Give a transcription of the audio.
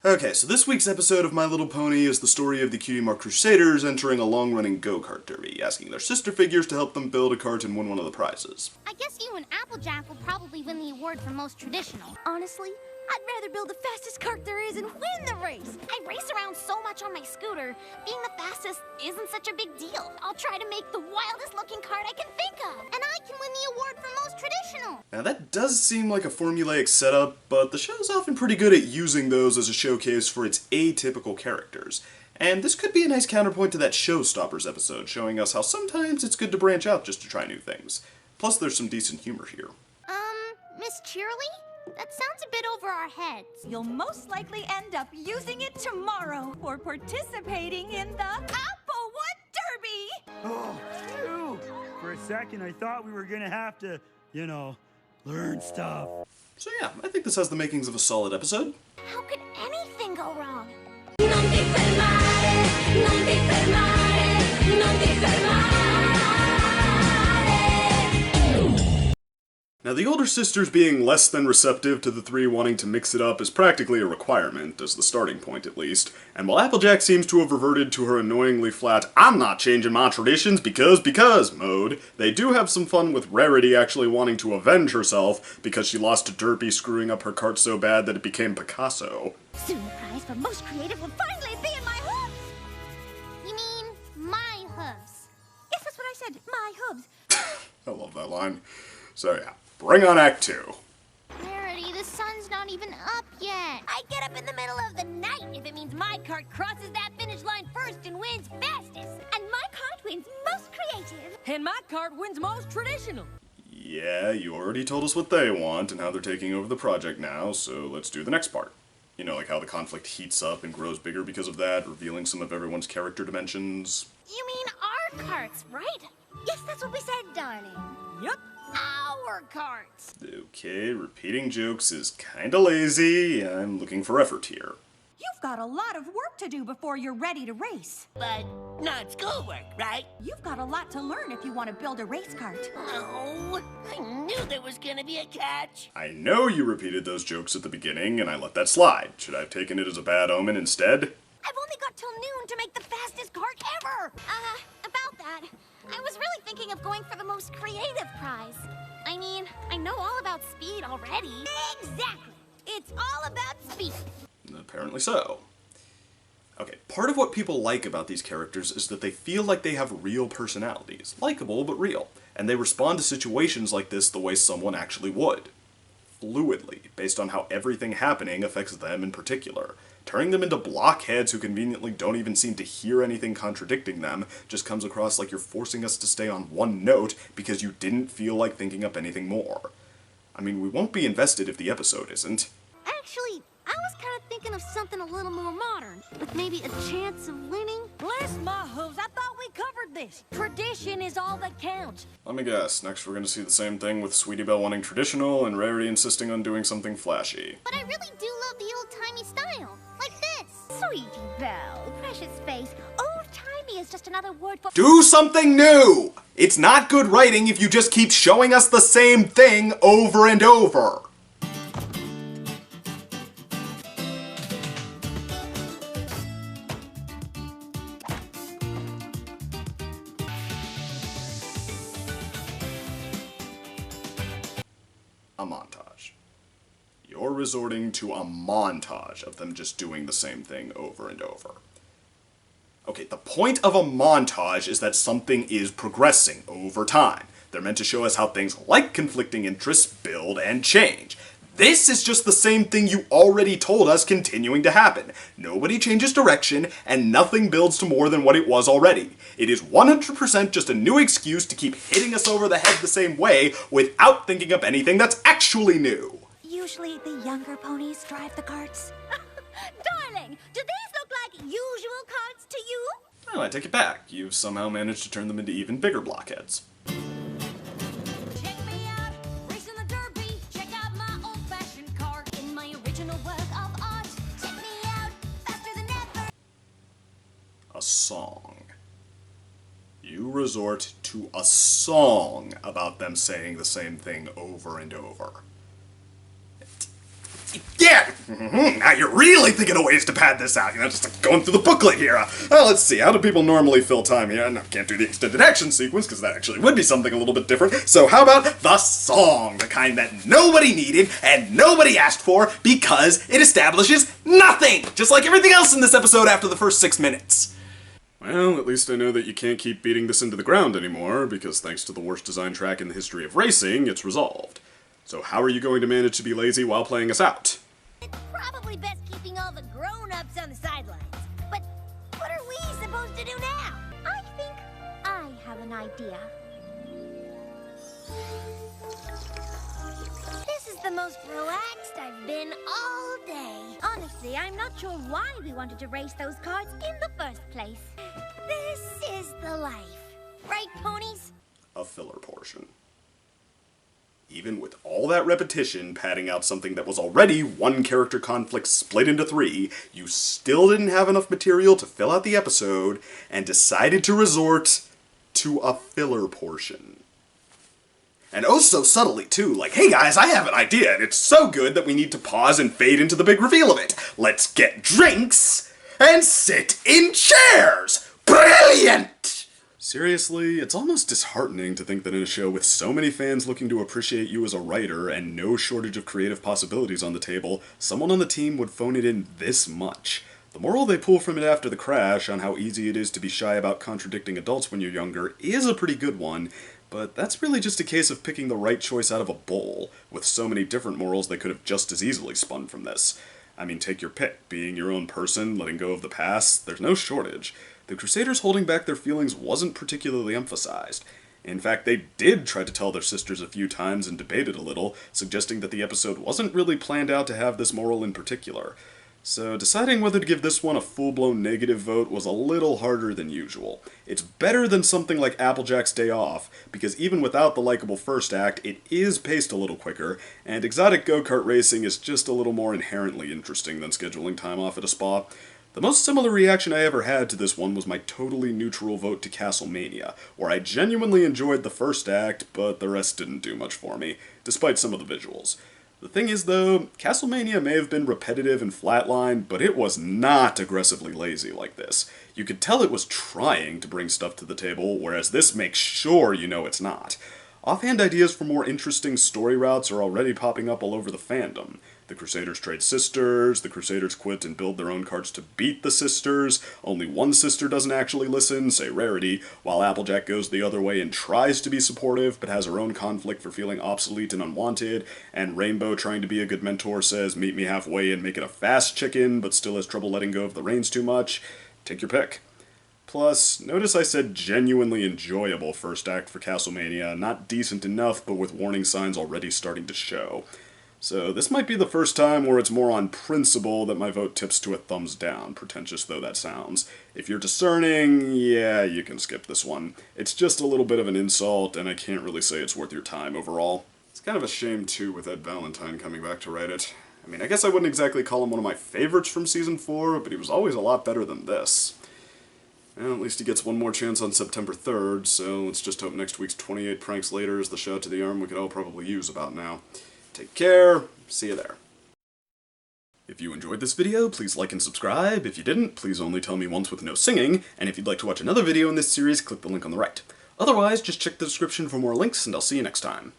Okay, so this week's episode of My Little Pony is the story of the Cutie Mark Crusaders entering a long-running go-kart derby, asking their sister figures to help them build a cart and win one of the prizes. I guess you and Applejack will probably win the award for most traditional. Honestly, I'd rather build the fastest cart there is and win the race. I race around so much on my scooter. Being the fastest isn't such a big deal. I'll try to make the wildest looking cart I can think of. And I can win the award for most traditional. Now that does seem like a formulaic setup, but the show's often pretty good at using those as a showcase for its atypical characters. And this could be a nice counterpoint to that Showstoppers episode, showing us how sometimes it's good to branch out just to try new things. Plus there's some decent humor here. Miss Cheerily? That sounds a bit over our heads. You'll most likely end up using it tomorrow for participating in the Applewood Derby! Oh, phew! For a second, I thought we were gonna have to, learn stuff. So yeah, I think this has the makings of a solid episode. How could anything go wrong? Non ti fermare, non ti fermare, non ti fermare. Now, the older sisters being less than receptive to the three wanting to mix it up is practically a requirement, as the starting point at least, and while Applejack seems to have reverted to her annoyingly flat, I'm not changing my traditions because mode, they do have some fun with Rarity actually wanting to avenge herself because she lost to Derpy screwing up her cart so bad that it became Picasso. Soon the prize for most creative will finally be in my hooves! You mean, my hooves? Yes, that's what I said, my hooves. I love that line. So yeah, bring on Act 2. Rarity, the sun's not even up yet. I get up in the middle of the night if it means my cart crosses that finish line first and wins fastest. And my cart wins most creative. And my cart wins most traditional. Yeah, you already told us what they want and how they're taking over the project now, so let's do the next part. You know, like how the conflict heats up and grows bigger because of that, revealing some of everyone's character dimensions. You mean our carts, right? Yes, that's what we said, darling. Yep. Our carts. Okay, repeating jokes is kinda lazy. I'm looking for effort here. You've got a lot of work to do before you're ready to race. But not schoolwork, right? You've got a lot to learn if you want to build a race cart. Oh, I knew there was gonna be a catch. I know you repeated those jokes at the beginning, and I let that slide. Should I have taken it as a bad omen instead? I've only got till noon to make the fastest cart ever. About that, I was really thinking of going for the most creative prize. I mean, I know all about speed already. Exactly. It's all about speed. Apparently so. Okay, part of what people like about these characters is that they feel like they have real personalities. Likeable, but real. And they respond to situations like this the way someone actually would. Fluidly, based on how everything happening affects them in particular. Turning them into blockheads who conveniently don't even seem to hear anything contradicting them just comes across like you're forcing us to stay on one note because you didn't feel like thinking up anything more. I mean, we won't be invested if the episode isn't. Actually, I was kind of thinking of something a little more modern, with maybe a chance of winning. Bless my hooves, I thought we covered this. Tradition is all that counts. Let me guess, next we're gonna see the same thing with Sweetie Belle wanting traditional and Rarity insisting on doing something flashy. But I really do love the old-timey style, like this. Sweetie Belle, precious face. Old-timey is just another word for... Do something new! It's not good writing if you just keep showing us the same thing over and over. A montage. You're resorting to a montage of them just doing the same thing over and over. Okay, the point of a montage is that something is progressing over time. They're meant to show us how things like conflicting interests build and change. This is just the same thing you already told us continuing to happen. Nobody changes direction, and nothing builds to more than what it was already. It is 100% just a new excuse to keep hitting us over the head the same way without thinking up anything that's actually new. Usually the younger ponies drive the carts. Darling, do these look like usual carts to you? Oh, I take it back. You've somehow managed to turn them into even bigger blockheads. Check me out, racing the derby. Check out my old-fashioned cart in my original work of art. Check me out, faster than ever. A song. You resort to a song about them saying the same thing over and over. Yeah! Now you're really thinking of ways to pad this out, just like going through the booklet here. Well, let's see, how do people normally fill time here? No, can't do the extended action sequence, because that actually would be something a little bit different. So how about the song? The kind that nobody needed and nobody asked for because it establishes nothing! Just like everything else in this episode after the first 6 minutes. Well, at least I know that you can't keep beating this into the ground anymore, because thanks to the worst design track in the history of racing, it's resolved. So how are you going to manage to be lazy while playing us out? It's probably best keeping all the grown-ups on the sidelines. But what are we supposed to do now? I think I have an idea. This is the most relaxed I've been all day. Honestly, I'm not sure why we wanted to race those cards in the first place. This is the life. Right, Ponies? A filler portion. Even with all that repetition padding out something that was already one character conflict split into 3, you still didn't have enough material to fill out the episode and decided to resort to a filler portion. And oh so subtly too, like, hey guys, I have an idea and it's so good that we need to pause and fade into the big reveal of it. Let's get drinks and sit in chairs! Brilliant! Seriously, it's almost disheartening to think that in a show with so many fans looking to appreciate you as a writer and no shortage of creative possibilities on the table, someone on the team would phone it in this much. The moral they pull from it after the crash on how easy it is to be shy about contradicting adults when you're younger is a pretty good one, but that's really just a case of picking the right choice out of a bowl, with so many different morals they could have just as easily spun from this. I mean, take your pick. Being your own person, letting go of the past, there's no shortage. The Crusaders holding back their feelings wasn't particularly emphasized. In fact, they did try to tell their sisters a few times and debated a little, suggesting that the episode wasn't really planned out to have this moral in particular. So deciding whether to give this one a full-blown negative vote was a little harder than usual. It's better than something like Applejack's Day Off, because even without the likable first act, it is paced a little quicker, and exotic go-kart racing is just a little more inherently interesting than scheduling time off at a spa. The most similar reaction I ever had to this one was my totally neutral vote to Castlemania, where I genuinely enjoyed the first act, but the rest didn't do much for me, despite some of the visuals. The thing is though, Castlemania may have been repetitive and flatlined, but it was not aggressively lazy like this. You could tell it was trying to bring stuff to the table, whereas this makes sure you know it's not. Offhand ideas for more interesting story routes are already popping up all over the fandom. The Crusaders trade sisters, the Crusaders quit and build their own carts to beat the sisters, only one sister doesn't actually listen, say Rarity, while Applejack goes the other way and tries to be supportive, but has her own conflict for feeling obsolete and unwanted, and Rainbow, trying to be a good mentor, says meet me halfway and make it a fast chicken, but still has trouble letting go of the reins too much. Take your pick. Plus, notice I said genuinely enjoyable first act for Castlemania, not decent enough, but with warning signs already starting to show. So this might be the first time where it's more on principle that my vote tips to a thumbs down, pretentious though that sounds. If you're discerning, yeah, you can skip this one. It's just a little bit of an insult, and I can't really say it's worth your time overall. It's kind of a shame too with Ed Valentine coming back to write it. I mean, I guess I wouldn't exactly call him one of my favorites from Season 4, but he was always a lot better than this. Well, at least he gets one more chance on September 3rd, so let's just hope next week's 28 Pranks Later is the shot to the arm we could all probably use about now. Take care, see you there. If you enjoyed this video, please like and subscribe. If you didn't, please only tell me once with no singing, and if you'd like to watch another video in this series, click the link on the right. Otherwise, just check the description for more links, and I'll see you next time.